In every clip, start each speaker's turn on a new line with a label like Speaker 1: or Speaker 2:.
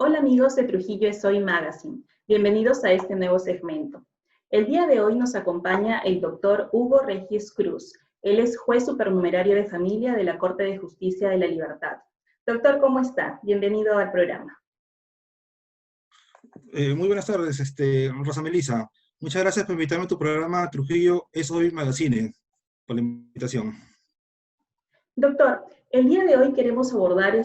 Speaker 1: Hola amigos de Trujillo Soy Magazine, bienvenidos a este nuevo segmento. El día de hoy nos acompaña el doctor Hugo Regis Cruz. Él es juez supernumerario de familia de la Corte de Justicia de la Libertad. Doctor, ¿cómo está? Bienvenido al programa.
Speaker 2: Muy buenas tardes, Rosa Melissa. Muchas gracias por invitarme a tu programa Trujillo Soy Magazine, por la invitación.
Speaker 1: Doctor, el día de hoy queremos abordar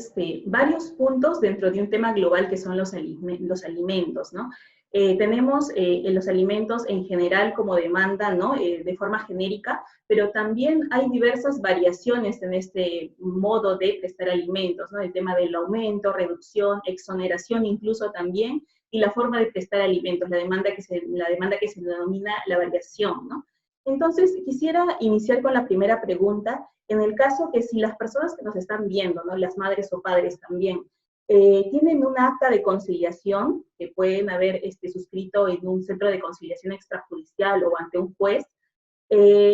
Speaker 1: varios puntos dentro de un tema global que son los alimentos, ¿no? Tenemos los alimentos en general como demanda, ¿no? De forma genérica, pero también hay diversas variaciones en este modo de prestar alimentos, ¿no? El tema del aumento, reducción, exoneración incluso también, y la forma de prestar alimentos, la demanda que se denomina la variación, ¿no? Entonces, quisiera iniciar con la primera pregunta. En el caso que si las personas que nos están viendo, ¿no? Las madres o padres también, tienen un acta de conciliación que pueden haber suscrito en un centro de conciliación extrajudicial o ante un juez,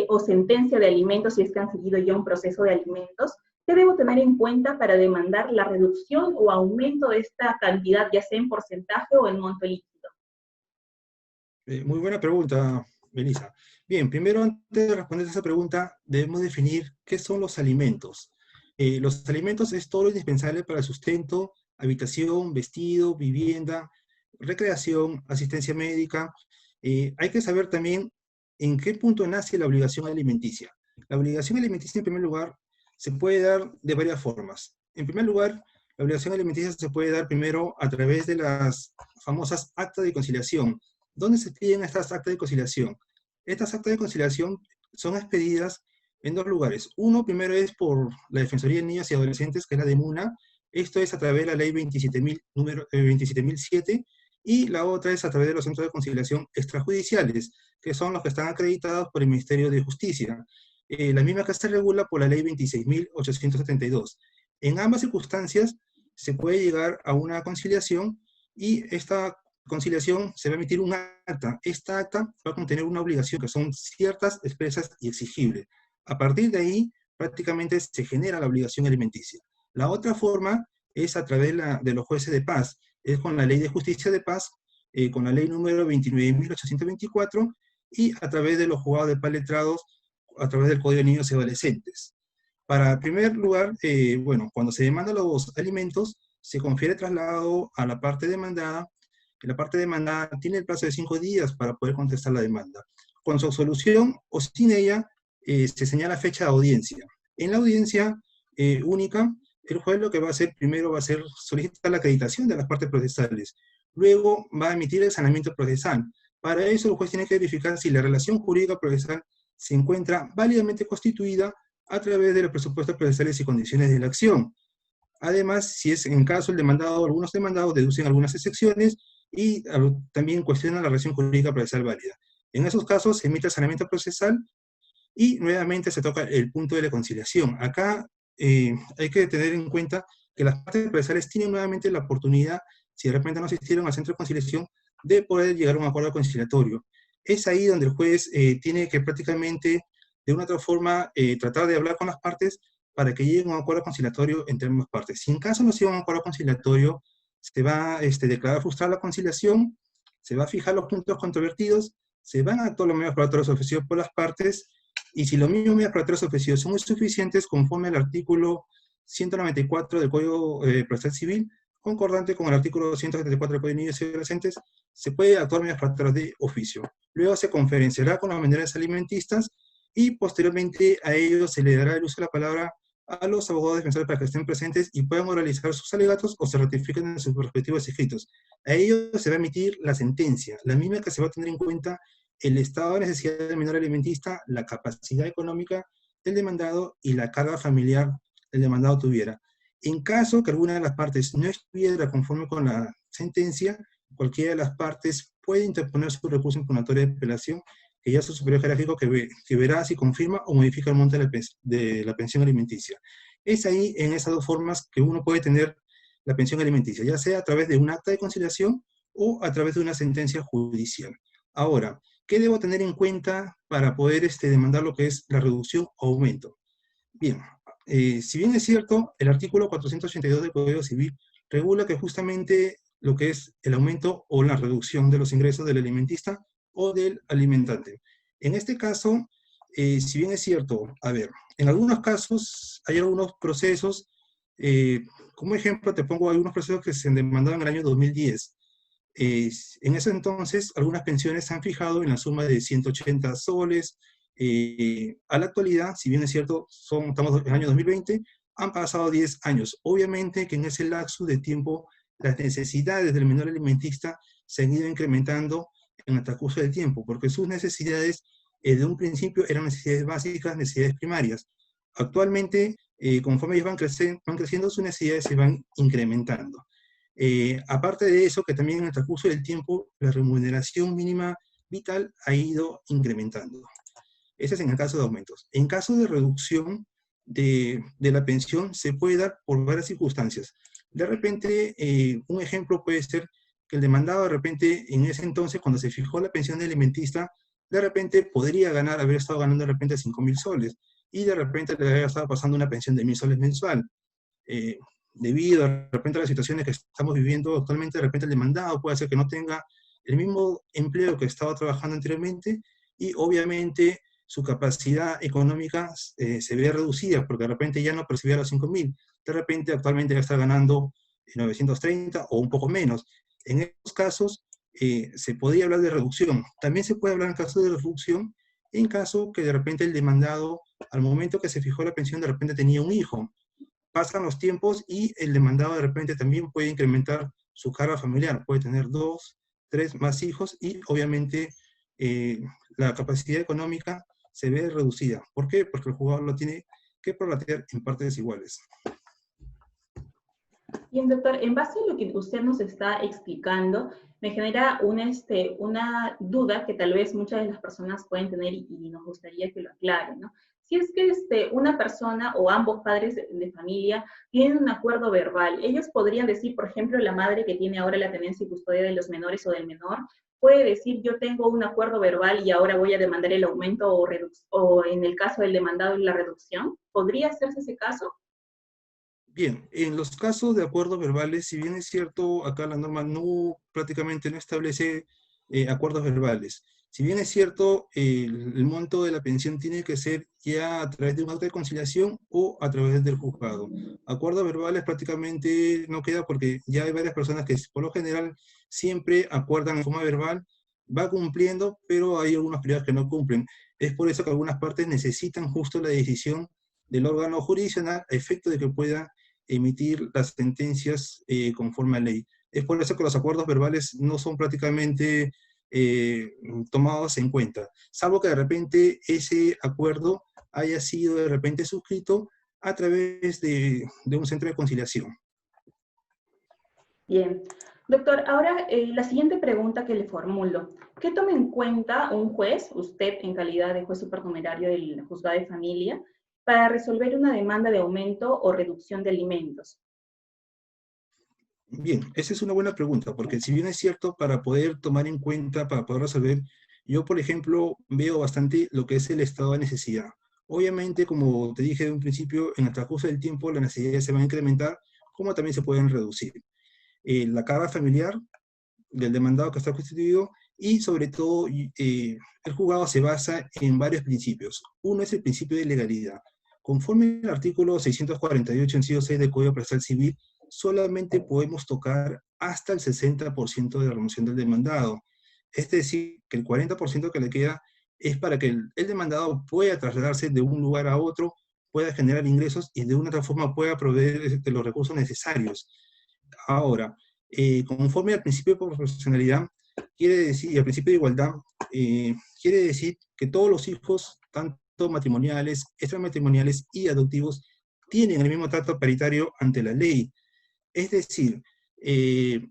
Speaker 1: o sentencia de alimentos si es que han seguido ya un proceso de alimentos, ¿qué debo tener en cuenta para demandar la reducción o aumento de esta cantidad, ya sea en porcentaje o en monto líquido?
Speaker 2: Muy buena pregunta, Melissa. Bien, primero, antes de responder a esa pregunta, debemos definir qué son los alimentos. Los alimentos es todo lo indispensable para el sustento, habitación, vestido, vivienda, recreación, asistencia médica. Hay que saber también en qué punto nace la obligación alimenticia. La obligación alimenticia, en primer lugar, se puede dar de varias formas. En primer lugar, la obligación alimenticia se puede dar primero a través de las famosas actas de conciliación. ¿Dónde se piden estas actas de conciliación? Estas actas de conciliación son expedidas en dos lugares. Uno, primero es por la Defensoría de Niños y Adolescentes, que es la de MUNA. Esto es a través de la ley 27.007, y la otra es a través de los centros de conciliación extrajudiciales, que son los que están acreditados por el Ministerio de Justicia. La misma que se regula por la ley 26.872. En ambas circunstancias se puede llegar a una conciliación, y esta conciliación se va a emitir un acta. Esta acta va a contener una obligación que son ciertas, expresas y exigibles. A partir de ahí, prácticamente se genera la obligación alimenticia. La otra forma es a través de los jueces de paz, es con la ley de justicia de paz, con la ley número 29.824, y a través de los juzgados de paz letrados, a través del Código de Niños y Adolescentes. Para primer lugar, bueno, cuando se demandan los alimentos, se confiere traslado a la parte demandada. La parte demandada tiene el plazo de 5 días para poder contestar la demanda. Con su solución o sin ella, se señala fecha de audiencia. En la audiencia única, el juez lo que va a hacer primero va a ser solicitar la acreditación de las partes procesales. Luego va a emitir el sanamiento procesal. Para eso el juez tiene que verificar si la relación jurídica procesal se encuentra válidamente constituida a través de los presupuestos procesales y condiciones de la acción. Además, si es en caso el demandado, algunos demandados deducen algunas excepciones y también cuestionan la relación jurídica procesal válida. En esos casos se emite el sanamiento procesal y nuevamente se toca el punto de la conciliación. Acá hay que tener en cuenta que las partes procesales tienen nuevamente la oportunidad, si de repente no asistieron al centro de conciliación, de poder llegar a un acuerdo conciliatorio. Es ahí donde el juez tiene que prácticamente, de una u otra forma, tratar de hablar con las partes para que lleguen a un acuerdo conciliatorio entre ambas partes. Si en caso no se llega a un acuerdo conciliatorio, se va a declarar frustrada la conciliación, se va a fijar los puntos controvertidos, se van a actuar los medios probatorios ofrecidos por las partes, y si los mismos medios probatorios ofrecidos son insuficientes conforme al artículo 194 del Código Procesal Civil, concordante con el artículo 174 del Código de Niños y Adolescentes, se puede actuar medios probatorios de oficio. Luego se conferenciará con las banderas alimentistas, y posteriormente a ellos se le dará el uso de la palabra a los abogados defensores para que estén presentes y puedan oralizar sus alegatos o se ratifiquen en sus respectivos escritos. A ellos se va a emitir la sentencia, la misma que se va a tener en cuenta el estado de necesidad del menor alimentista, la capacidad económica del demandado y la carga familiar del demandado tuviera. En caso que alguna de las partes no estuviera conforme con la sentencia, cualquiera de las partes puede interponer su recurso impugnatorio de apelación, que ya es su superior jerárquico que verá si confirma o modifica el monto de la pensión alimenticia. Es ahí, en esas dos formas, que uno puede tener la pensión alimenticia, ya sea a través de un acta de conciliación o a través de una sentencia judicial. Ahora, ¿qué debo tener en cuenta para poder demandar lo que es la reducción o aumento? Bien, si bien es cierto, el artículo 482 del Código Civil regula que justamente lo que es el aumento o la reducción de los ingresos del alimentista o del alimentante. En este caso, si bien es cierto, a ver, en algunos casos hay algunos procesos, como ejemplo te pongo algunos procesos que se demandaron en el año 2010. En ese entonces, algunas pensiones se han fijado en la suma de 180 soles. A la actualidad, si bien es cierto, estamos en el año 2020, han pasado 10 años. Obviamente que en ese lapso de tiempo las necesidades del menor alimentista se han ido incrementando en el transcurso del tiempo, porque sus necesidades de un principio eran necesidades básicas, necesidades primarias. Actualmente, conforme ellos van creciendo, sus necesidades se van incrementando. Aparte de eso, que también en el transcurso del tiempo, la remuneración mínima vital ha ido incrementando. Ese es en el caso de aumentos. En caso de reducción de la pensión, se puede dar por varias circunstancias. De repente, un ejemplo puede ser que el demandado de repente, en ese entonces, cuando se fijó la pensión de alimentista, de repente podría haber estado ganando de repente 5.000 soles, y de repente le había estado pasando una pensión de 1.000 soles mensual. Debido de repente a las situaciones que estamos viviendo actualmente, de repente el demandado puede ser que no tenga el mismo empleo que estaba trabajando anteriormente, y obviamente su capacidad económica se ve reducida, porque de repente ya no percibía los 5.000, de repente actualmente ya está ganando 930 o un poco menos. En estos casos se podría hablar de reducción. También se puede hablar en caso de reducción, en caso que de repente el demandado, al momento que se fijó la pensión, de repente tenía un hijo. Pasan los tiempos y el demandado de repente también puede incrementar su carga familiar, puede tener 2, 3 más hijos, y obviamente la capacidad económica se ve reducida. ¿Por qué? Porque el jugador lo tiene que prorratear en partes desiguales.
Speaker 1: Bien, doctor, en base a lo que usted nos está explicando, me genera una duda que tal vez muchas de las personas pueden tener y nos gustaría que lo aclaren, ¿no? Si es que una persona o ambos padres de familia tienen un acuerdo verbal, ellos podrían decir, por ejemplo, la madre que tiene ahora la tenencia y custodia de los menores o del menor, puede decir, yo tengo un acuerdo verbal y ahora voy a demandar el aumento o en el caso del demandado la reducción. ¿Podría hacerse ese caso?
Speaker 2: Bien, en los casos de acuerdos verbales, si bien es cierto, acá la norma prácticamente no establece acuerdos verbales. Si bien es cierto, el monto de la pensión tiene que ser ya a través de un acta de conciliación o a través del juzgado. Acuerdos verbales prácticamente no queda, porque ya hay varias personas que por lo general siempre acuerdan en forma verbal, va cumpliendo, pero hay algunos periodos que no cumplen. Es por eso que algunas partes necesitan justo la decisión del órgano jurisdiccional a efecto de que pueda emitir las sentencias conforme a ley. Es por eso que los acuerdos verbales no son prácticamente tomados en cuenta, salvo que de repente ese acuerdo haya sido de repente suscrito a través de un centro de conciliación.
Speaker 1: Bien. Doctor, ahora la siguiente pregunta que le formulo. ¿Qué toma en cuenta un juez, usted en calidad de juez supernumerario del juzgado de familia, para resolver una demanda de aumento o reducción de alimentos?
Speaker 2: Bien, esa es una buena pregunta, porque si bien es cierto, para poder tomar en cuenta, para poder resolver, yo, por ejemplo, veo bastante lo que es el estado de necesidad. Obviamente, como te dije de un principio, en el transcurso del tiempo las necesidades se van a incrementar, como también se pueden reducir. La carga familiar del demandado que está constituido, y sobre todo el juzgado se basa en varios principios. Uno es el principio de legalidad. Conforme al artículo 648, inciso 6 del Código Procesal Civil, solamente podemos tocar hasta el 60% de la remuneración del demandado. Es decir, que el 40% que le queda es para que el demandado pueda trasladarse de un lugar a otro, pueda generar ingresos y de una otra forma pueda proveer de los recursos necesarios. Ahora, conforme al principio de proporcionalidad, quiere decir, y al principio de igualdad, quiere decir que todos los hijos, tanto matrimoniales, extramatrimoniales y adoptivos, tienen el mismo trato paritario ante la ley. Es decir,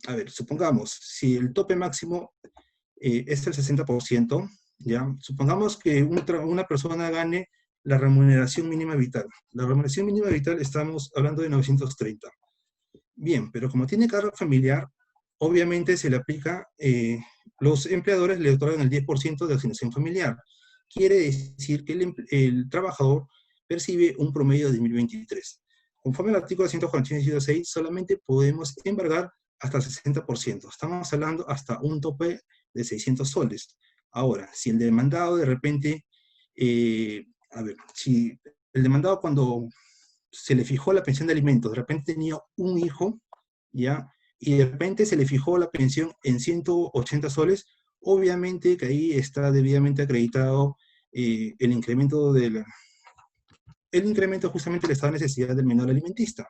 Speaker 2: a ver, supongamos, si el tope máximo es el 60%, ¿ya? Supongamos que una persona gane la remuneración mínima vital. La remuneración mínima vital estamos hablando de 930. Bien, pero como tiene carga familiar, obviamente se le aplica, los empleadores le otorgan el 10% de asignación familiar. Quiere decir que el trabajador percibe un promedio de 1.023. Conforme al artículo 141, inciso 6, solamente podemos embargar hasta el 60%. Estamos hablando hasta un tope de 600 soles. Ahora, si el demandado de repente, a ver, si el demandado cuando se le fijó la pensión de alimentos, de repente tenía un hijo, ¿ya? Y de repente se le fijó la pensión en 180 soles, obviamente que ahí está debidamente acreditado el incremento justamente del estado de necesidad del menor alimentista.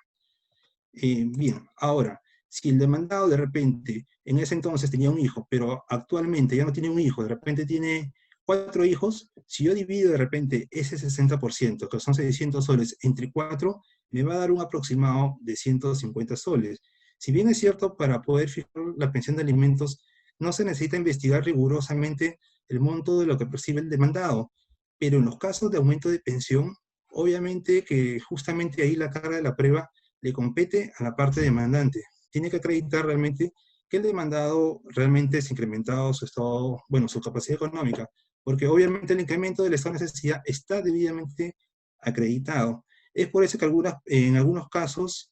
Speaker 2: Bien, ahora, si el demandado de repente, en ese entonces tenía un hijo, pero actualmente ya no tiene un hijo, de repente tiene 4 hijos, si yo divido de repente ese 60%, que son 600 soles, entre 4, me va a dar un aproximado de 150 soles. Si bien es cierto, para poder fijar la pensión de alimentos, no se necesita investigar rigurosamente el monto de lo que percibe el demandado, pero en los casos de aumento de pensión, obviamente que justamente ahí la carga de la prueba le compete a la parte demandante. Tiene que acreditar realmente que el demandado realmente se ha incrementado su estado, bueno, su capacidad económica, porque obviamente el incremento del estado de necesidad está debidamente acreditado. Es por eso que en algunos casos,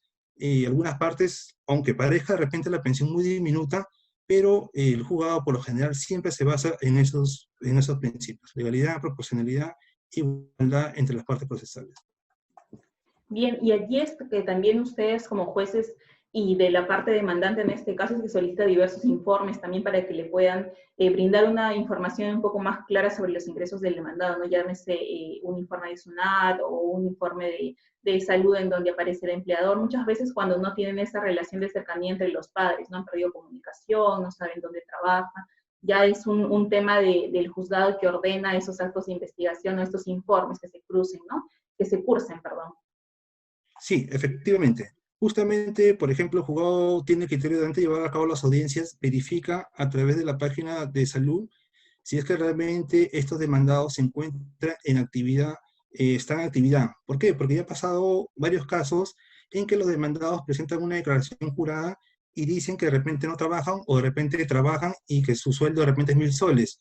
Speaker 2: algunas partes, aunque parezca de repente la pensión muy diminuta, pero el juzgado por lo general siempre se basa en esos principios: legalidad, proporcionalidad, igualdad entre las partes procesales.
Speaker 1: Bien, y allí es que también ustedes como jueces y de la parte demandante en este caso es que solicita diversos informes también para que le puedan brindar una información un poco más clara sobre los ingresos del demandado, ¿no? Llámese un informe de SUNAT o un informe de salud en donde aparece el empleador. Muchas veces cuando no tienen esa relación de cercanía entre los padres, no han perdido comunicación, no saben dónde trabaja, ya es un tema del juzgado que ordena esos actos de investigación o estos informes que se crucen, ¿no? Que se cursen, perdón.
Speaker 2: Sí, efectivamente. Justamente, por ejemplo, el juzgado tiene el criterio de antes de llevar a cabo las audiencias, verifica a través de la página de salud si es que realmente estos demandados se encuentran en actividad, están en actividad. ¿Por qué? Porque ya ha pasado varios casos en que los demandados presentan una declaración jurada y dicen que de repente no trabajan o de repente trabajan y que su sueldo de repente es 1.000 soles.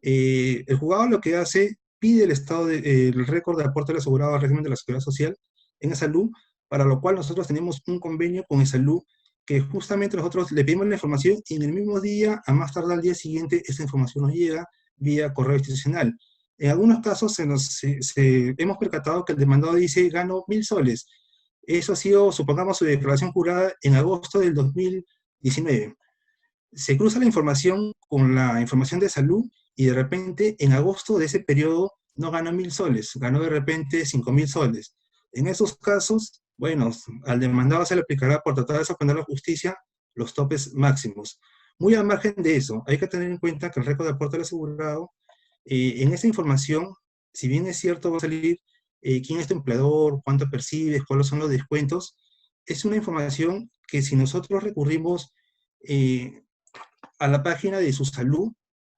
Speaker 2: El juzgado lo que hace, pide el récord de aporte del asegurado al régimen de la Seguridad Social en Salud, para lo cual nosotros tenemos un convenio con Salud, que justamente nosotros le pedimos la información y en el mismo día, a más tardar al día siguiente, esa información nos llega vía correo institucional. En algunos casos hemos percatado que el demandado dice: gano 1.000 soles. Eso ha sido, supongamos, su declaración jurada en agosto del 2019. Se cruza la información con la información de salud y de repente en agosto de ese periodo no ganó 1.000 soles, ganó de repente 5.000 soles. En esos casos, bueno, al demandado se le aplicará, por tratar de sorprender a la justicia, los topes máximos. Muy al margen de eso, hay que tener en cuenta que el récord de aporte del asegurado, en esa información, si bien es cierto, va a salir quién es tu empleador, cuánto percibes, cuáles son los descuentos, es una información que si nosotros recurrimos a la página de su salud,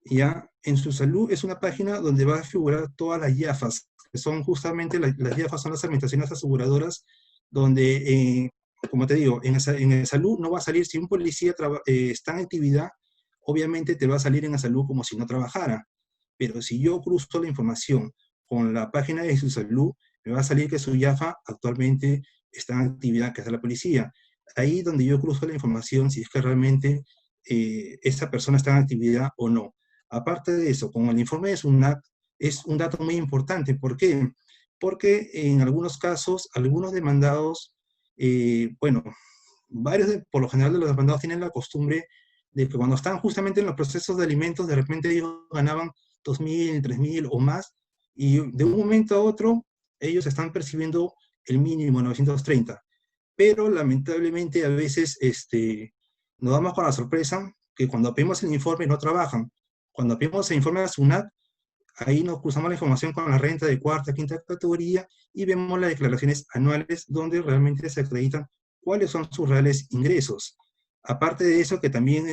Speaker 2: ya en su salud es una página donde va a figurar todas las IAFAS, que son justamente las IAFAS, son las administraciones aseguradoras, donde, como te digo, en el salud no va a salir, si un policía está en actividad, obviamente te va a salir en la salud como si no trabajara, pero si yo cruzo la información con la página de su salud, me va a salir que su IAFA actualmente está en actividad, que es la policía. Ahí donde yo cruzo la información, si es que realmente esa persona está en actividad o no. Aparte de eso, con el informe de SUNAT, es un dato muy importante. ¿Por qué? Porque en algunos casos, algunos demandados, bueno, por lo general de los demandados tienen la costumbre de que cuando están justamente en los procesos de alimentos, de repente ellos ganaban 2.000, 3.000 o más, y de un momento a otro, ellos están percibiendo el mínimo 930. Pero lamentablemente a veces nos damos con la sorpresa que cuando pedimos el informe no trabajan. Cuando pedimos el informe de SUNAT, ahí nos cruzamos la información con la renta de cuarta, quinta categoría y vemos las declaraciones anuales donde realmente se acreditan cuáles son sus reales ingresos. Aparte de eso, que también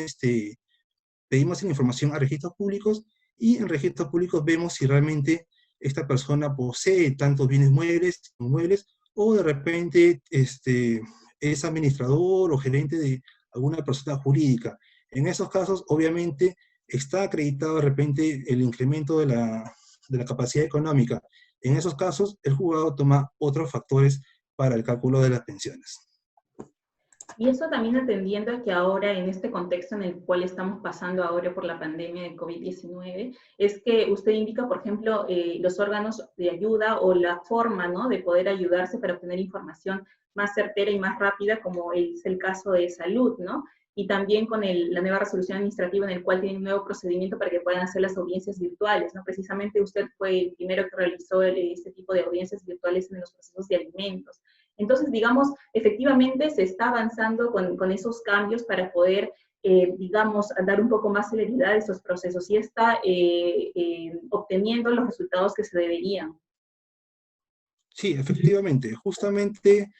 Speaker 2: pedimos la información a registros públicos y en registros públicos vemos si realmente esta persona posee tantos bienes muebles, inmuebles, o de repente es administrador o gerente de alguna persona jurídica. En esos casos, obviamente, está acreditado de repente el incremento de la capacidad económica. En esos casos, el juzgado toma otros factores para el cálculo de las pensiones.
Speaker 1: Y eso también atendiendo a que ahora, en este contexto en el cual estamos pasando ahora por la pandemia de COVID-19, es que usted indica, por ejemplo, los órganos de ayuda o la forma, ¿no?, de poder ayudarse para obtener información más certera y más rápida, como es el caso de salud, ¿no? Y también con la nueva resolución administrativa en el cual tiene un nuevo procedimiento para que puedan hacer las audiencias virtuales, ¿no? Precisamente usted fue el primero que realizó este tipo de audiencias virtuales en los procesos de alimentos. Entonces, digamos, efectivamente se está avanzando con esos cambios para poder, digamos, dar un poco más celeridad a esos procesos y está obteniendo los resultados que se deberían.
Speaker 2: Sí, efectivamente, justamente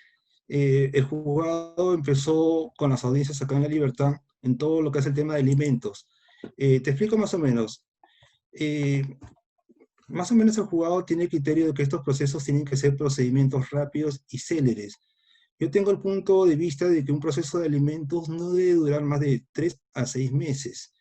Speaker 2: el juzgado empezó con las audiencias acá en La Libertad en todo lo que es el tema de alimentos. Te explico más o menos. Eh, Más o menos el juzgado tiene el criterio de que estos procesos tienen que ser procedimientos rápidos y céleres. Yo tengo el punto de vista de que un proceso de alimentos no debe durar más de 3 a 6 meses.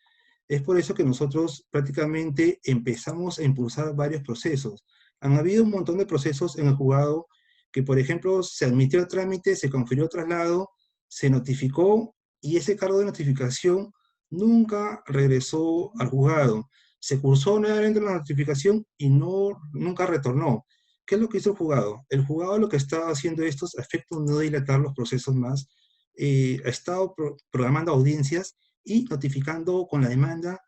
Speaker 2: Es por eso que nosotros prácticamente empezamos a impulsar varios procesos. Han habido un montón de procesos en el juzgado que, por ejemplo, se admitió el trámite, se confirió traslado, se notificó y ese cargo de notificación nunca regresó al juzgado. Se cursó nuevamente la notificación y nunca retornó. ¿Qué es lo que hizo el juzgado? El juzgado lo que estaba haciendo estos efectos no dilatar los procesos más, ha estado programando audiencias y notificando con la demanda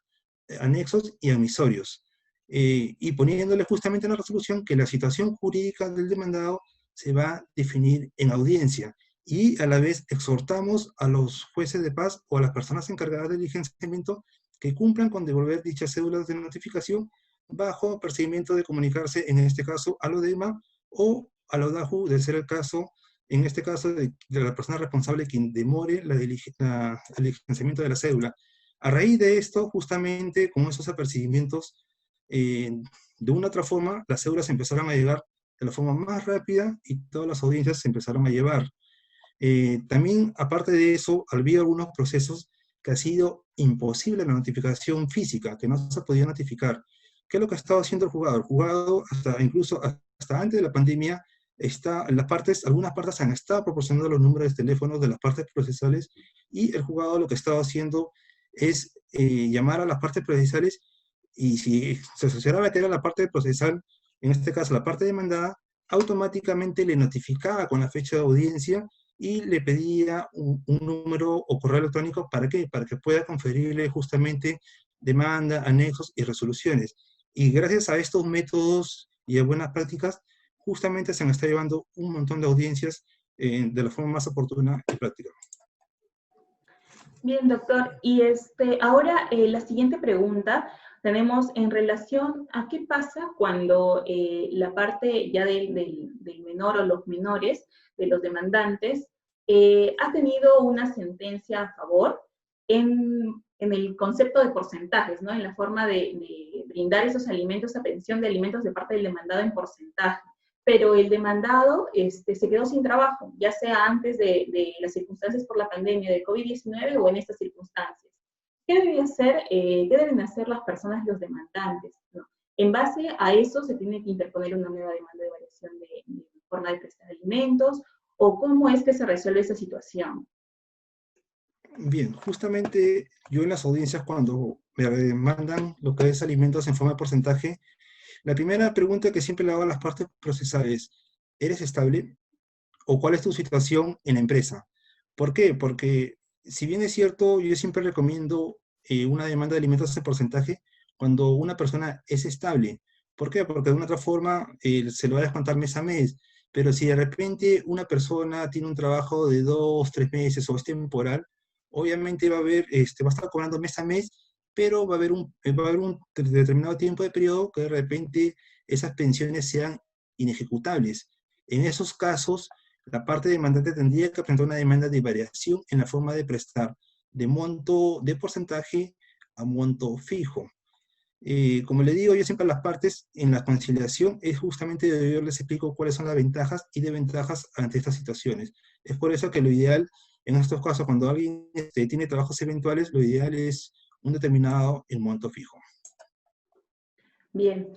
Speaker 2: anexos y admisorios, y poniéndole justamente en la resolución que la situación jurídica del demandado se va a definir en audiencia, y a la vez exhortamos a los jueces de paz o a las personas encargadas del diligenciamiento que cumplan con devolver dichas cédulas de notificación bajo procedimiento de comunicarse, en este caso, a la ODEMA o a la ODAJU, de ser el caso, en este caso, de la persona responsable quien demore el diligenciamiento de la cédula. A raíz de esto, justamente con esos apercibimientos, eh, de una u otra forma, las cédulas empezaron a llegar de la forma más rápida y todas las audiencias se empezaron a llevar. También, aparte de eso, había algunos procesos que ha sido imposible la notificación física, que no se podía notificar. ¿Qué es lo que ha estado haciendo el juzgado? El juzgado, incluso hasta antes de la pandemia, algunas partes han estado proporcionando los números de teléfonos de las partes procesales, y el juzgado lo que estaba haciendo es llamar a las partes procesales, y si se asociaba que era la parte procesal, en este caso la parte demandada, automáticamente le notificaba con la fecha de audiencia y le pedía un número o correo electrónico. ¿Para qué? Para que pueda conferirle justamente demanda, anexos y resoluciones. Y gracias a estos métodos y a buenas prácticas, justamente se me está llevando un montón de audiencias de la forma más oportuna y práctica.
Speaker 1: Bien, doctor. Y ahora la siguiente pregunta tenemos en relación a qué pasa cuando la parte ya del menor o los menores, de los demandantes, ha tenido una sentencia a favor en el concepto de porcentajes, ¿no? En la forma de brindar esos alimentos, esa pensión de alimentos de parte del demandado en porcentaje. Pero el demandado se quedó sin trabajo, ya sea antes de las circunstancias por la pandemia de COVID-19 o en estas circunstancias. ¿Qué qué deben hacer las personas, los demandantes? ¿No? En base a eso se tiene que interponer una nueva demanda de variación de forma de prestar alimentos, o cómo es que se resuelve esa situación.
Speaker 2: Bien, justamente yo en las audiencias, cuando me demandan lo que es alimentos en forma de porcentaje, la primera pregunta que siempre le hago a las partes procesales es: ¿eres estable? ¿O cuál es tu situación en la empresa? ¿Por qué? Porque si bien es cierto, yo siempre recomiendo una demanda de alimentos en porcentaje cuando una persona es estable. ¿Por qué? Porque de una otra forma se lo va a descontar mes a mes. Pero si de repente una persona tiene un trabajo de 2, 3 meses o es temporal, obviamente va a estar cobrando mes a mes, pero va a haber un determinado tiempo de periodo que de repente esas pensiones sean inejecutables. En esos casos, la parte demandante tendría que presentar una demanda de variación en la forma de prestar, de monto, de porcentaje a monto fijo. Como le digo yo siempre a las partes, en la conciliación es justamente donde yo les explico cuáles son las ventajas y desventajas ante estas situaciones. Es por eso que lo ideal, en estos casos, cuando alguien tiene trabajos eventuales, lo ideal es un determinado el monto fijo.
Speaker 1: Bien.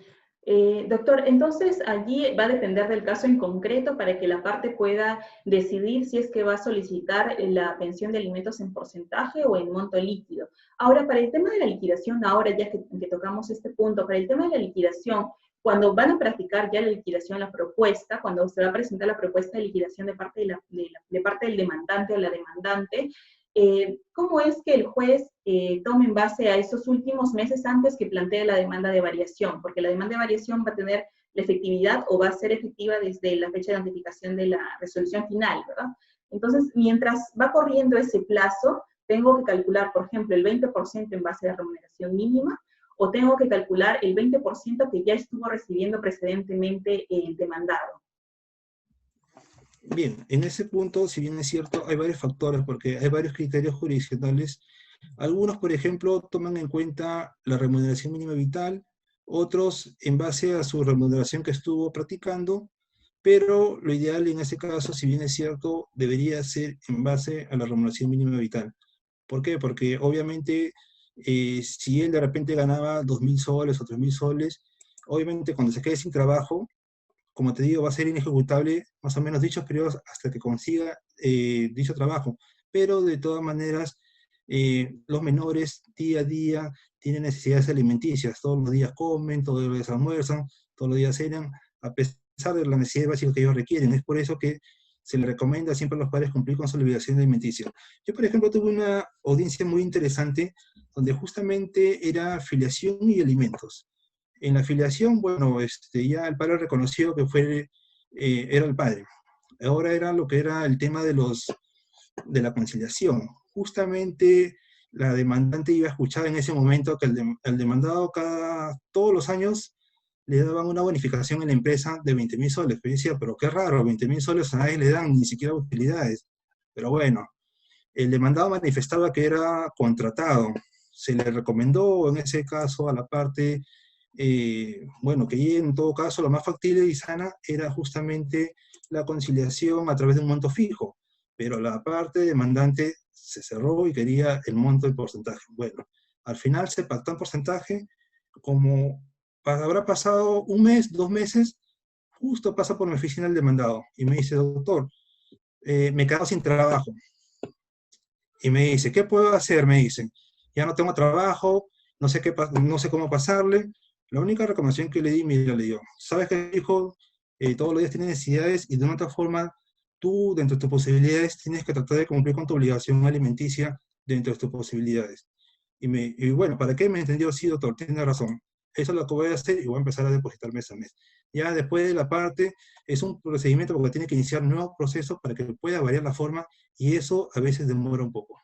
Speaker 1: Doctor, entonces allí va a depender del caso en concreto para que la parte pueda decidir si es que va a solicitar la pensión de alimentos en porcentaje o en monto líquido. Ahora, para el tema de la liquidación, ahora ya que tocamos este punto, para el tema de la liquidación, cuando van a practicar ya la liquidación, la propuesta, cuando se va a presentar la propuesta de liquidación de parte, de parte del demandante o la demandante, ¿cómo es que el juez tome en base a esos últimos meses antes que plantee la demanda de variación? Porque la demanda de variación va a tener la efectividad o va a ser efectiva desde la fecha de notificación de la resolución final, ¿verdad? Entonces, mientras va corriendo ese plazo, tengo que calcular, por ejemplo, el 20% en base a la remuneración mínima, o tengo que calcular el 20% que ya estuvo recibiendo precedentemente el demandado.
Speaker 2: Bien, en ese punto, si bien es cierto, hay varios factores, porque hay varios criterios jurisdiccionales. Algunos, por ejemplo, toman en cuenta la remuneración mínima vital, otros en base a su remuneración que estuvo practicando, pero lo ideal en ese caso, si bien es cierto, debería ser en base a la remuneración mínima vital. ¿Por qué? Porque obviamente, si él de repente ganaba 2.000 soles o 3.000 soles, obviamente cuando se quede sin trabajo, como te digo, va a ser inejecutable más o menos dichos periodos hasta que consiga dicho trabajo. Pero de todas maneras, los menores día a día tienen necesidades alimenticias. Todos los días comen, todos los días almuerzan, todos los días cenan, a pesar de las necesidades básicas que ellos requieren. Es por eso que se le recomienda siempre a los padres cumplir con su obligación alimenticia. Yo, por ejemplo, tuve una audiencia muy interesante donde justamente era filiación y alimentos. En la afiliación, bueno, ya el padre reconoció que era el padre. Ahora era lo que era el tema de la conciliación. Justamente la demandante iba a escuchar en ese momento que el demandado todos los años le daban una bonificación en la empresa de 20.000 soles. Pero yo decía, pero qué raro, 20.000 soles a nadie le dan ni siquiera utilidades. Pero bueno, el demandado manifestaba que era contratado. Se le recomendó en ese caso a la parte bueno, que en todo caso lo más factible y sana era justamente la conciliación a través de un monto fijo, pero la parte demandante se cerró y quería el monto en porcentaje. Bueno, al final se pactó en porcentaje, como habrá pasado un mes, 2 meses, justo pasa por mi oficina el demandado y me dice, doctor, me he quedado sin trabajo. Y me dice, ¿qué puedo hacer? Me dice, ya no tengo trabajo, no sé cómo pasarle. La única recomendación que le di, mira, le digo, sabes que hijo, todos los días tienes necesidades y de una otra forma, tú, dentro de tus posibilidades, tienes que tratar de cumplir con tu obligación alimenticia dentro de tus posibilidades. Y bueno, ¿para qué? Me entendió, sí, doctor, tiene razón. Eso es lo que voy a hacer y voy a empezar a depositar mes a mes. Ya después de la parte, es un procedimiento porque tiene que iniciar nuevos procesos para que pueda variar la forma y eso a veces demora un poco.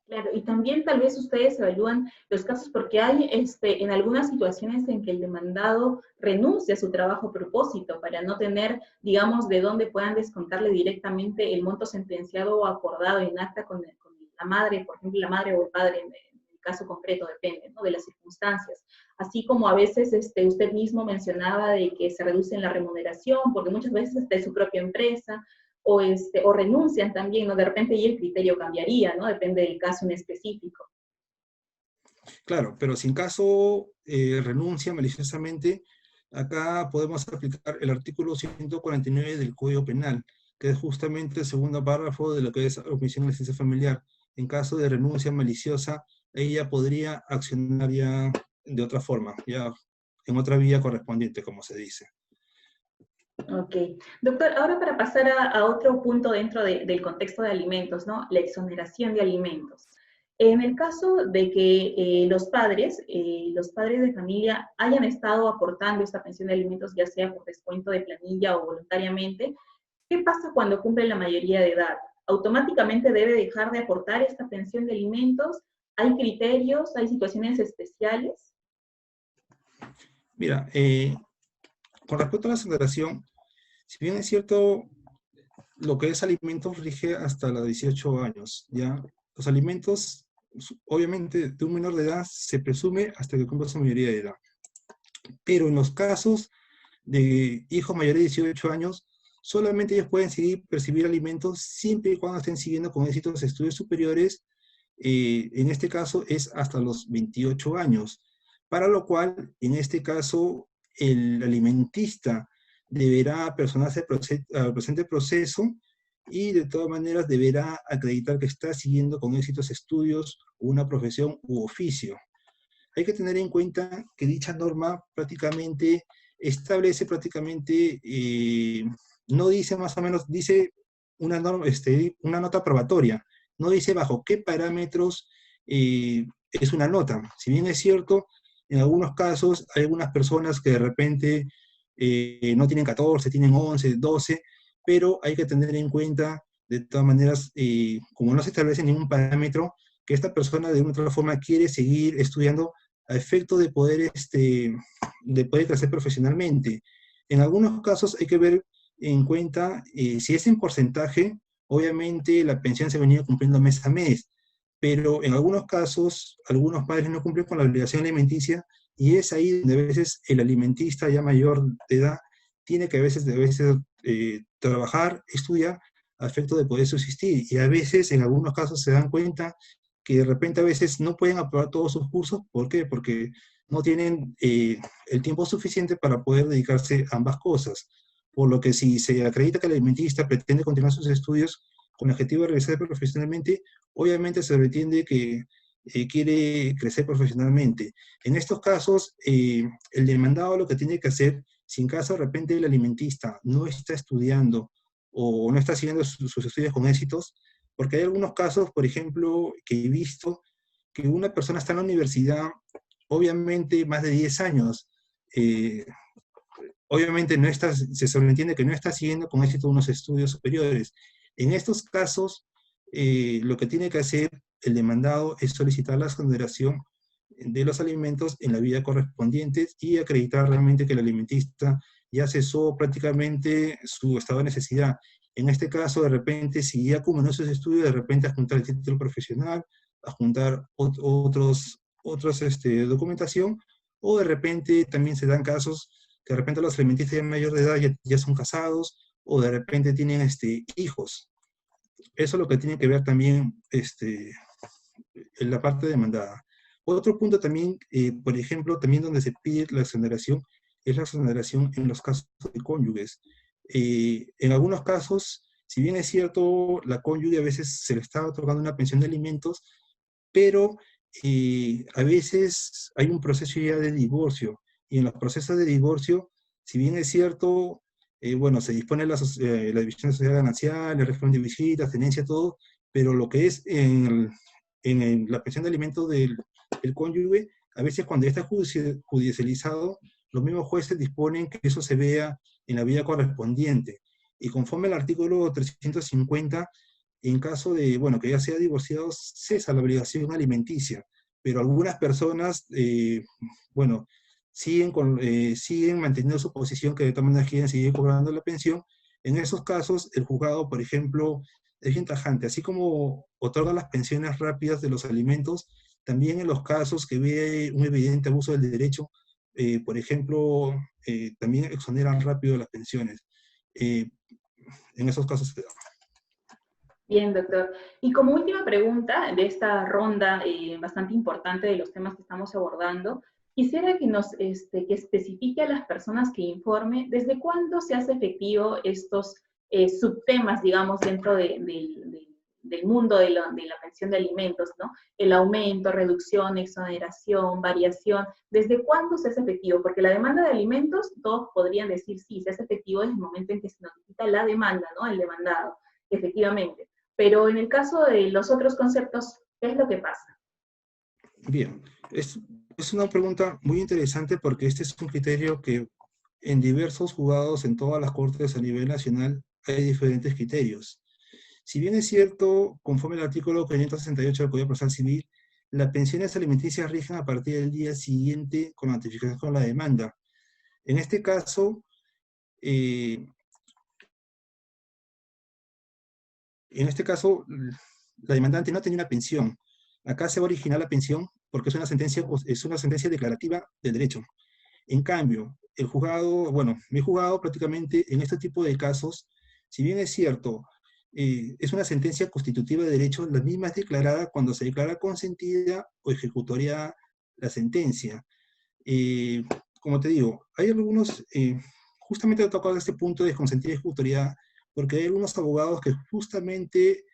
Speaker 1: Claro, y también tal vez ustedes evalúan los casos porque hay en algunas situaciones en que el demandado renuncia a su trabajo a propósito para no tener, digamos, de dónde puedan descontarle directamente el monto sentenciado o acordado en acta con la madre, por ejemplo, la madre o el padre, en el caso concreto, depende, ¿no?, de las circunstancias. Así como a veces usted mismo mencionaba de que se reduce en la remuneración, porque muchas veces está en su propia empresa, o renuncian también, ¿no? De repente y el criterio cambiaría, ¿no? Depende del caso en específico.
Speaker 2: Claro, pero si en caso renuncia maliciosamente, acá podemos aplicar el artículo 149 del Código Penal, que es justamente el segundo párrafo de lo que es omisión de licencia familiar. En caso de renuncia maliciosa, ella podría accionar ya de otra forma, ya en otra vía correspondiente, como se dice.
Speaker 1: Ok. Doctor, ahora para pasar a otro punto dentro del contexto de alimentos, ¿no? La exoneración de alimentos. En el caso de que los padres de familia hayan estado aportando esta pensión de alimentos, ya sea por descuento de planilla o voluntariamente, ¿qué pasa cuando cumple la mayoría de edad? ¿Automáticamente debe dejar de aportar esta pensión de alimentos? ¿Hay criterios? ¿Hay situaciones especiales?
Speaker 2: Mira, con respecto a la exoneración, si bien es cierto, lo que es alimentos rige hasta los 18 años, ¿ya? Los alimentos, obviamente, de un menor de edad se presume hasta que cumpla su mayoría de edad. Pero en los casos de hijos mayores de 18 años, solamente ellos pueden seguir percibir alimentos siempre y cuando estén siguiendo con éxito los estudios superiores. En este caso es hasta los 28 años. para lo cual, en este caso, el alimentista deberá personarse al presente proceso y de todas maneras deberá acreditar que está siguiendo con éxitos estudios, una profesión u oficio. Hay que tener en cuenta que dicha norma prácticamente establece no dice más o menos, dice una, norma, una nota probatoria, no dice bajo qué parámetros es una nota. Si bien es cierto, en algunos casos hay algunas personas que de repente no tienen 14, tienen 11, 12, pero hay que tener en cuenta, de todas maneras, como no se establece ningún parámetro, que esta persona de una u otra forma quiere seguir estudiando a efecto de poder crecer profesionalmente. En algunos casos hay que ver en cuenta si es en porcentaje, obviamente la pensión se venía cumpliendo mes a mes, pero en algunos casos algunos padres no cumplen con la obligación alimenticia y es ahí donde a veces el alimentista ya mayor de edad tiene que a veces trabajar, estudiar a efecto de poder subsistir y a veces en algunos casos se dan cuenta que de repente a veces no pueden aprobar todos sus cursos. ¿Por qué? Porque no tienen el tiempo suficiente para poder dedicarse a ambas cosas. Por lo que si se acredita que el alimentista pretende continuar sus estudios con el objetivo de regresar profesionalmente, obviamente se entiende que quiere crecer profesionalmente. En estos casos, el demandado lo que tiene que hacer, si en caso de repente el alimentista no está estudiando o no está siguiendo sus estudios con éxitos, porque hay algunos casos, por ejemplo, que he visto que una persona está en la universidad, obviamente más de 10 años, eh, obviamente no está, se sobreentiende que no está siguiendo con éxito unos estudios superiores. En estos casos, lo que tiene que hacer el demandado es solicitar la exoneración de los alimentos en la vida correspondiente y acreditar realmente que el alimentista ya cesó prácticamente su estado de necesidad. En este caso, de repente, si ya culminó sus estudios, de repente adjuntar el título profesional, adjuntar otros documentación, o de repente también se dan casos que de repente los alimentistas ya mayor de edad ya son casados, o de repente tienen hijos. Eso es lo que tiene que ver también en la parte demandada. Otro punto también, por ejemplo, también donde se pide la exoneración, es la exoneración en los casos de cónyuges. En algunos casos, si bien es cierto, la cónyuge a veces se le está otorgando una pensión de alimentos, pero a veces hay un proceso ya de divorcio, y en los procesos de divorcio, si bien es cierto, bueno, se dispone la división de sociedad ganancial, el régimen de visitas, tenencia, todo, pero lo que es en la pensión de alimentos del cónyuge, a veces cuando ya está judicializado, los mismos jueces disponen que eso se vea en la vida correspondiente. Y conforme al artículo 350, en caso de, bueno, que ya sea divorciado, cesa la obligación alimenticia. Pero algunas personas, bueno, siguen manteniendo su posición que de todas maneras quieren seguir cobrando la pensión. En esos casos, el juzgado, por ejemplo, es bien tajante. Así como otorga las pensiones rápidas de los alimentos, también en los casos que ve un evidente abuso del derecho, por ejemplo, también exoneran rápido las pensiones. En esos casos se da.
Speaker 1: Bien, doctor. Y como última pregunta de esta ronda bastante importante de los temas que estamos abordando, quisiera que nos que especifique a las personas que informe desde cuándo se hace efectivo estos subtemas, digamos, dentro del mundo de la pensión de alimentos, ¿no? El aumento, reducción, exoneración, variación, ¿desde cuándo se hace efectivo? Porque la demanda de alimentos, todos podrían decir sí, se hace efectivo desde el momento en que se notifica la demanda, ¿no? El demandado, efectivamente. Pero en el caso de los otros conceptos, ¿qué es lo que pasa?
Speaker 2: Bien, es una pregunta muy interesante porque este es un criterio que en diversos juzgados en todas las cortes a nivel nacional hay diferentes criterios. Si bien es cierto, conforme al artículo 568 del Código Procesal Civil, las pensiones alimenticias rigen a partir del día siguiente con la notificación con la demanda. En este caso, la demandante no tenía una pensión. Acá se va a originar la pensión porque es una sentencia declarativa del derecho. En cambio, el juzgado, bueno, mi juzgado prácticamente en este tipo de casos, si bien es cierto, es una sentencia constitutiva de derecho, la misma es declarada cuando se declara consentida o ejecutoria la sentencia. Eh, Como te digo, hay algunos, justamente he tocado este punto de consentida ejecutoriada, porque hay algunos abogados que justamente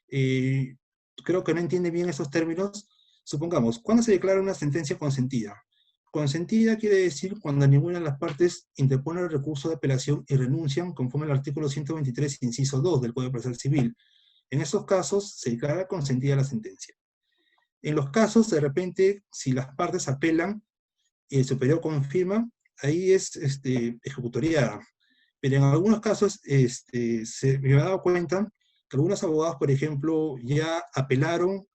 Speaker 2: eh, creo que no entienden bien esos términos. Supongamos, ¿cuándo se declara una sentencia consentida? Consentida quiere decir cuando ninguna de las partes interpone el recurso de apelación y renuncian conforme al artículo 123, inciso 2 del Código Procesal Civil. En esos casos se declara consentida la sentencia. En los casos, de repente, si las partes apelan y el superior confirma, ahí es ejecutoriada. Pero en algunos casos me he dado cuenta que algunos abogados, por ejemplo, ya apelaron,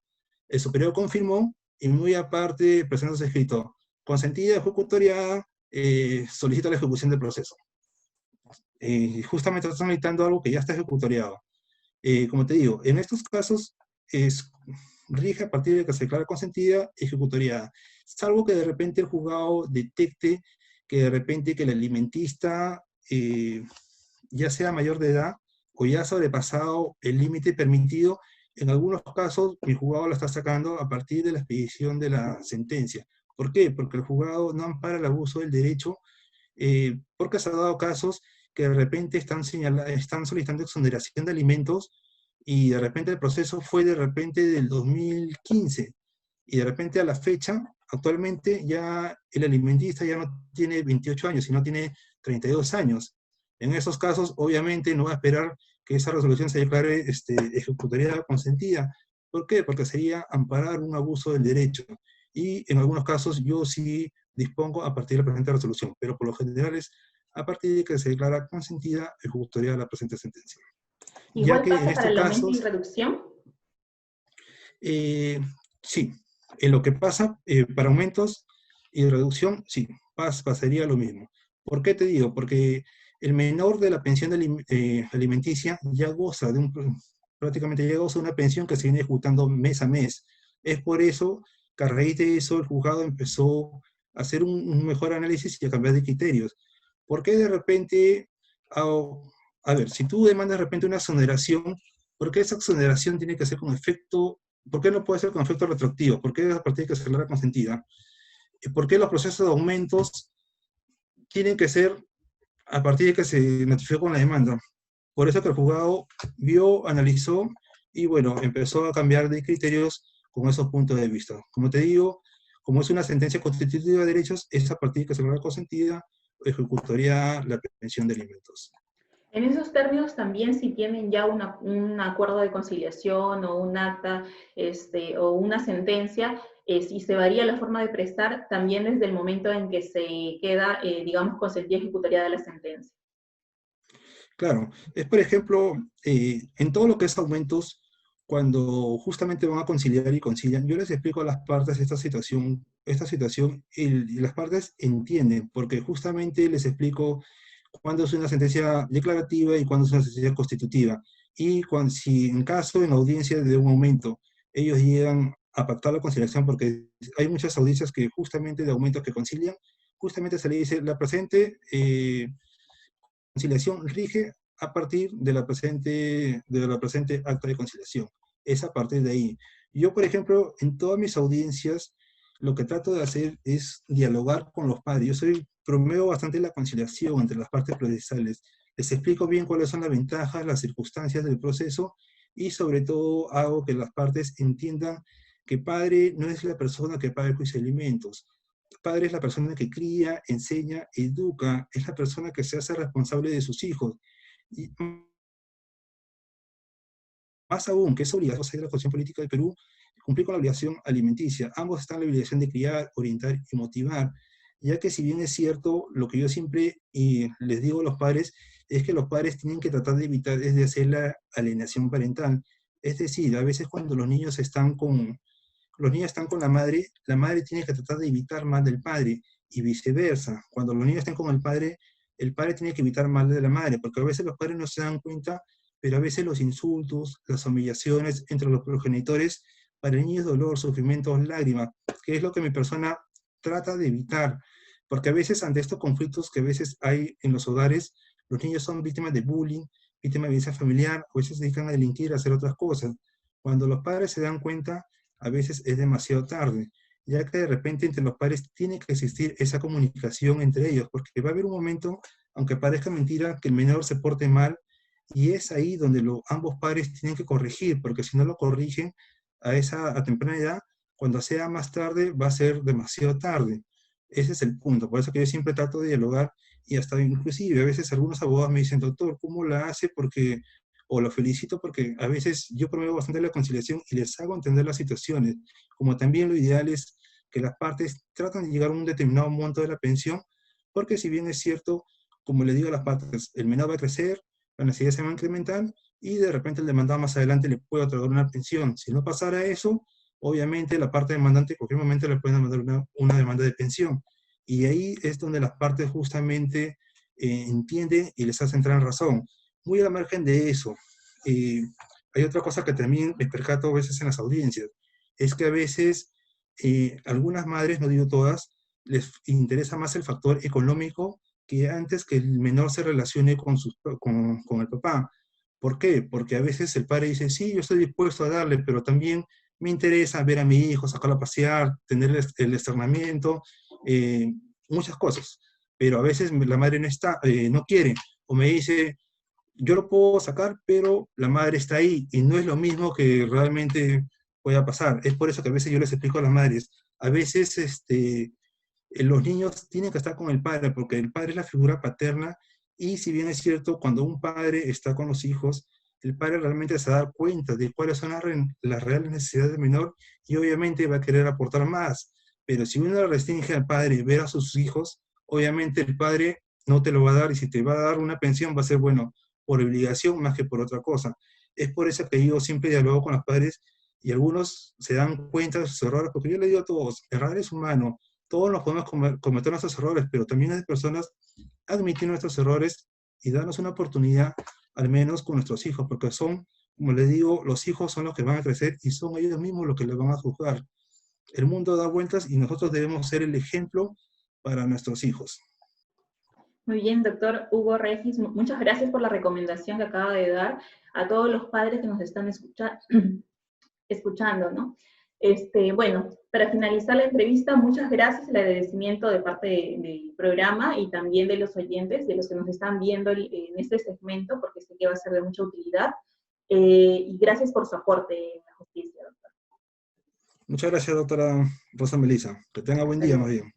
Speaker 2: el superior confirmó, y muy aparte presentándose escrito, consentida, ejecutoriada, solicita la ejecución del proceso. Justamente están solicitando algo que ya está ejecutoriado. Como te digo, en estos casos es, rige a partir de que se declara consentida, ejecutoriada. Salvo que de repente el juzgado detecte que de repente que el alimentista ya sea mayor de edad o ya ha sobrepasado el límite permitido. En algunos casos el juzgado lo está sacando a partir de la expedición de la sentencia. ¿Por qué? Porque el juzgado no ampara el abuso del derecho, porque se ha dado casos que de repente están solicitando exoneración de alimentos y de repente el proceso fue de repente del 2015 y de repente a la fecha, actualmente ya el alimentista ya no tiene 28 años, sino tiene 32 años. En esos casos, obviamente, no va a esperar que esa resolución se declare ejecutoriada consentida. ¿Por qué? Porque sería amparar un abuso del derecho. Y en algunos casos yo sí dispongo a partir de la presente resolución, pero por lo general es a partir de que se declara consentida, ejecutoriada la presente sentencia. Ya
Speaker 1: Igual
Speaker 2: que en
Speaker 1: pasa para
Speaker 2: estos
Speaker 1: el aumento y
Speaker 2: casos,
Speaker 1: reducción.
Speaker 2: eh, sí, en lo que pasa para aumentos y reducción, sí, pasaría lo mismo. ¿Por qué te digo? Porque el menor de la pensión alimenticia ya goza de prácticamente ya goza de una pensión que se viene ejecutando mes a mes. Es por eso que a raíz de eso el juzgado empezó a hacer un mejor análisis y a cambiar de criterios. ¿Por qué de repente, a, a ver, si tú demandas de repente una exoneración, ¿por qué esa exoneración tiene que ser con efecto? ¿Por qué no puede ser con efecto retroactivo? ¿Por qué a partir de que se declara consentida? ¿Por qué los procesos de aumentos tienen que ser a partir de que se notificó con la demanda? Por eso que el juzgado vio, analizó y bueno, empezó a cambiar de criterios con esos puntos de vista. Como te digo, como es una sentencia constitutiva de derechos, es a partir de que se declara consentida, ejecutaría la pensión de alimentos.
Speaker 1: En esos términos también si tienen ya un acuerdo de conciliación o un acta o una sentencia, si se varía la forma de prestar, también desde el momento en que se queda, digamos, consentida ejecutoria de la sentencia.
Speaker 2: Claro, es por ejemplo, en todo lo que es aumentos, cuando justamente van a conciliar y concilian, yo les explico a las partes esta situación y las partes entienden, porque justamente les explico cuándo es una sentencia declarativa y cuándo es una sentencia constitutiva. Y si en caso, en audiencia de un aumento, ellos llegan a pactar la conciliación, porque hay muchas audiencias que justamente de aumentos que concilian, justamente se le dice la presente conciliación rige a partir de la presente acta de conciliación. Es a partir de ahí. Yo, por ejemplo, en todas mis audiencias, lo que trato de hacer es dialogar con los padres. Promuevo bastante la conciliación entre las partes procesales. Les explico bien cuáles son las ventajas, las circunstancias del proceso y sobre todo hago que las partes entiendan que padre no es la persona que paga el juicio de alimentos. Padre es la persona que cría, enseña, educa, es la persona que se hace responsable de sus hijos. Y más aún, que es obligación de la Constitución Política del Perú, cumplir con la obligación alimenticia. Ambos están en la obligación de criar, orientar y motivar, ya que si bien es cierto, lo que yo siempre les digo a los padres es que los padres tienen que tratar de evitar, es de hacer la alienación parental. Es decir, a veces cuando los niños están con la madre tiene que tratar de evitar mal del padre y viceversa. Cuando los niños están con el padre tiene que evitar mal de la madre, porque a veces los padres no se dan cuenta, pero a veces los insultos, las humillaciones entre los progenitores, para el niño es dolor, sufrimiento, lágrimas, que es lo que mi persona trata de evitar, porque a veces ante estos conflictos que a veces hay en los hogares, los niños son víctimas de bullying, víctimas de violencia familiar, a veces se dedican a delinquir, a hacer otras cosas. Cuando los padres se dan cuenta, a veces es demasiado tarde. ya que de repente entre los padres tiene que existir esa comunicación entre ellos, porque va a haber un momento, aunque parezca mentira, que el menor se porte mal, y es ahí donde ambos padres tienen que corregir, porque si no lo corrigen a temprana edad, cuando sea más tarde va a ser demasiado tarde. Ese es el punto, por eso que yo siempre trato de dialogar, y hasta inclusive a veces algunos abogados me dicen, doctor, ¿cómo la hace? Porque, o lo felicito porque a veces yo promuevo bastante la conciliación y les hago entender las situaciones, como también lo ideal es que las partes tratan de llegar a un determinado monto de la pensión, porque si bien es cierto, como le digo a las partes, el menor va a crecer, la necesidad se va a incrementar, y de repente el demandado más adelante le puede otorgar una pensión. Si no pasara eso, obviamente la parte demandante en cualquier momento le pueden mandar una demanda de pensión. Y ahí es donde las partes justamente entienden y les hacen entrar en razón. Muy al margen de eso, eh, hay otra cosa que también me percato a veces en las audiencias, es que a veces algunas madres, no digo todas, les interesa más el factor económico que antes que el menor se relacione con el papá. ¿Por qué? Porque a veces el padre dice, sí, yo estoy dispuesto a darle, pero también me interesa ver a mi hijo, sacarlo a pasear, tener el externamiento, eh, muchas cosas. Pero a veces la madre no está, no quiere, o me dice, yo lo puedo sacar, pero la madre está ahí, y no es lo mismo que realmente pueda pasar. Es por eso que a veces yo les explico a las madres, a veces los niños tienen que estar con el padre, porque el padre es la figura paterna, y si bien es cierto, cuando un padre está con los hijos, el padre realmente se va a dar cuenta de cuáles son las reales necesidades del menor, y obviamente va a querer aportar más. Pero si uno le restringe al padre ver a sus hijos, obviamente el padre no te lo va a dar, y si te va a dar una pensión va a ser, bueno, por obligación más que por otra cosa. Es por eso que yo siempre dialogo con los padres, y algunos se dan cuenta de sus errores, porque yo le digo a todos, errar es humano, todos nos podemos cometer nuestros errores, pero también las personas admitir nuestros errores y darnos una oportunidad, al menos con nuestros hijos, porque son, como les digo, los hijos son los que van a crecer y son ellos mismos los que les van a juzgar. El mundo da vueltas y nosotros debemos ser el ejemplo para nuestros hijos.
Speaker 1: Muy bien, doctor Hugo Regis, muchas gracias por la recomendación que acaba de dar a todos los padres que nos están escuchando, ¿no? Bueno, para finalizar la entrevista, muchas gracias, el agradecimiento de parte del programa y también de los oyentes, de los que nos están viendo en este segmento, porque sé que va a ser de mucha utilidad. Y gracias por su aporte en la justicia, doctor.
Speaker 2: Muchas gracias, doctora Rosa Melissa. Que tenga buen
Speaker 1: Hasta
Speaker 2: día, más
Speaker 1: luego.
Speaker 2: bien.